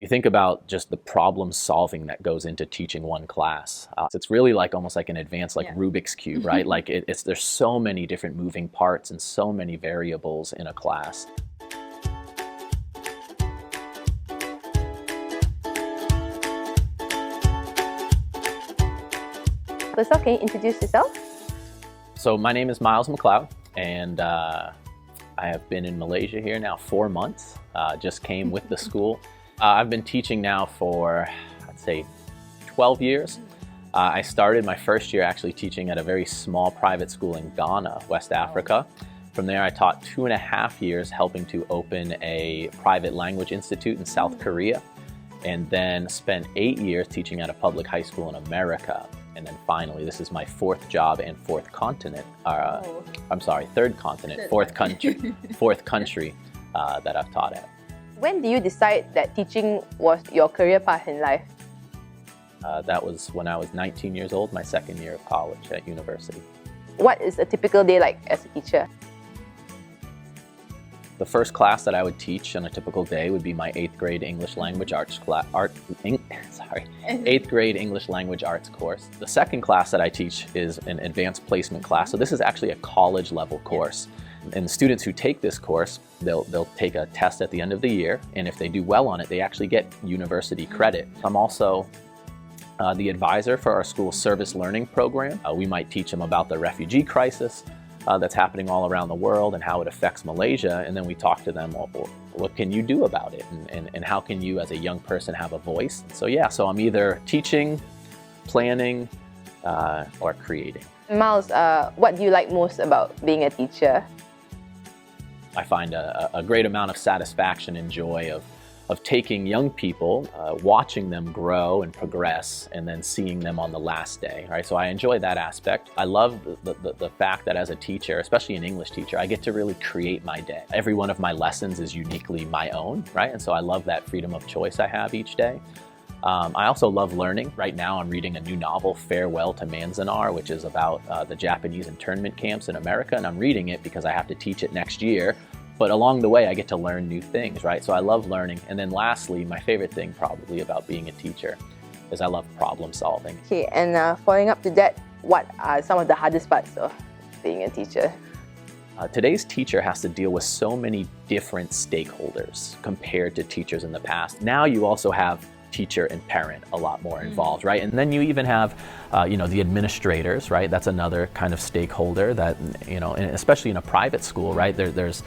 You think about just the problem solving that goes into teaching one class. It's really like almost like an advanced Rubik's Cube, right? Like there's so many different moving parts and so many variables in a class. First off, can you introduce yourself? So my name is Miles McLeod, and I have been in Malaysia here now 4 months. Just came with the school. I've been teaching now for, I'd say, 12 years. I started my first year actually teaching at a very small private school in Ghana, West Africa. From there, I taught 2.5 years helping to open a private language institute in South Korea, and then spent 8 years teaching at a public high school in America. And then finally, this is my fourth job and third continent, fourth country that I've taught at. When do you decide that teaching was your career path in life? That was when I was 19 years old, my second year of college at university. What is a typical day like as a teacher? The first class that I would teach on a typical day would be my 8th grade English language arts class. 8th grade English language arts course. The second class that I teach is an advanced placement class. So this is actually a college level course. And the students who take this course, they'll take a test at the end of the year, and if they do well on it, they actually get university credit. I'm also the advisor for our school's service learning program. We might teach them about the refugee crisis that's happening all around the world and how it affects Malaysia, and then we talk to them, well, what can you do about it, and how can you as a young person have a voice? So I'm either teaching, planning, or creating. Miles, what do you like most about being a teacher? I find a great amount of satisfaction and joy of taking young people, watching them grow and progress, and then seeing them on the last day, right? So I enjoy that aspect. I love the fact that as a teacher, especially an English teacher, I get to really create my day. Every one of my lessons is uniquely my own, right? And so I love that freedom of choice I have each day. I also love learning. Right now I'm reading a new novel, Farewell to Manzanar, which is about the Japanese internment camps in America, and I'm reading it because I have to teach it next year. But along the way, I get to learn new things, right? So I love learning. And then lastly, my favorite thing probably about being a teacher is I love problem solving. Okay, and following up to that, what are some of the hardest parts of being a teacher? Today's teacher has to deal with so many different stakeholders compared to teachers in the past. Now you also have teacher and parent a lot more involved, right? And then you even have, the administrators, right? That's another kind of stakeholder that, and especially in a private school, right? There's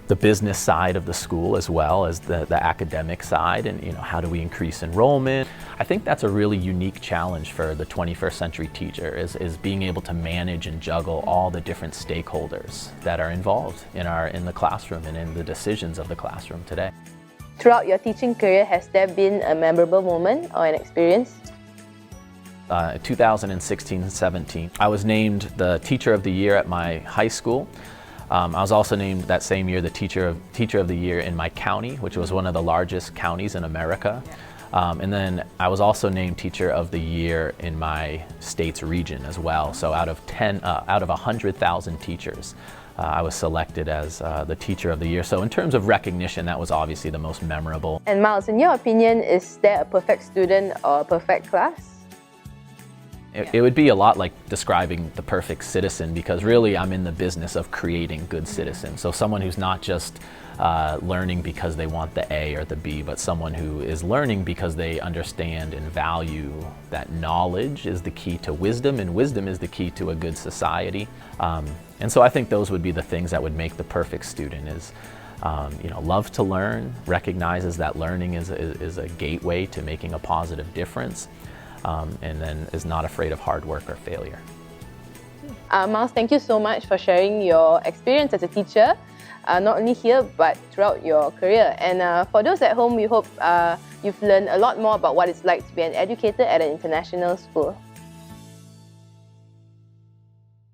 the business side of the school as well as the academic side, and how do we increase enrollment? I think that's a really unique challenge for the 21st century teacher is being able to manage and juggle all the different stakeholders that are involved in the classroom and in the decisions of the classroom today. Throughout your teaching career, has there been a memorable moment or an experience? 2016-17, I was named the Teacher of the Year at my high school. I was also named that same year the Teacher of the Year in my county, which was one of the largest counties in America. And then I was also named Teacher of the Year in my state's region as well. So out of 100,000 teachers, I was selected as the Teacher of the Year. So in terms of recognition, that was obviously the most memorable. And Miles, in your opinion, is there a perfect student or a perfect class? It would be a lot like describing the perfect citizen, because really I'm in the business of creating good citizens. So someone who's not just learning because they want the A or the B, but someone who is learning because they understand and value that knowledge is the key to wisdom, and wisdom is the key to a good society. And so I think those would be the things that would make the perfect student is, love to learn, recognizes that learning is a gateway to making a positive difference, and then is not afraid of hard work or failure. Miles, thank you so much for sharing your experience as a teacher, not only here but throughout your career. And for those at home, we hope you've learned a lot more about what it's like to be an educator at an international school.